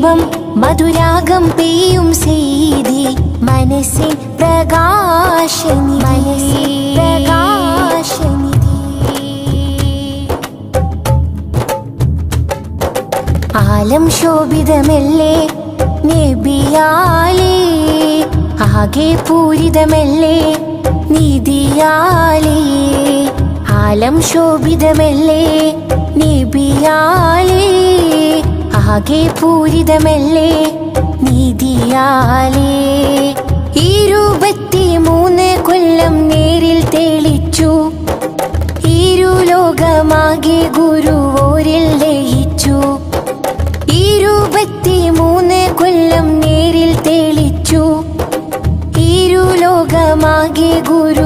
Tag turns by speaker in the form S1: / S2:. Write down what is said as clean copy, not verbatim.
S1: ദീപം മധുരാഗം പെയ്യും സെയ്തി മനസ്സിൻ പ്രകാശനിധി ആലം ശോഭിതമല്ലേ നബിയാലേ ആകെ പൂരിതമല്ലേ നിധിയാലേ ആലം ശോഭിതമല്ലേ നബിയാലേ ആകെ പൂരിതമല്ലേ നിധിയാലേ 23 കൊല്ലം നേരിൽ തെളിച്ചു ഇരുലോകമാകെ ഗുരുവോരിൽ ലയിച്ചു 23 കൊല്ലം നേരിൽ തെളിച്ചു ഇരുലോകമാകെ ഗുരു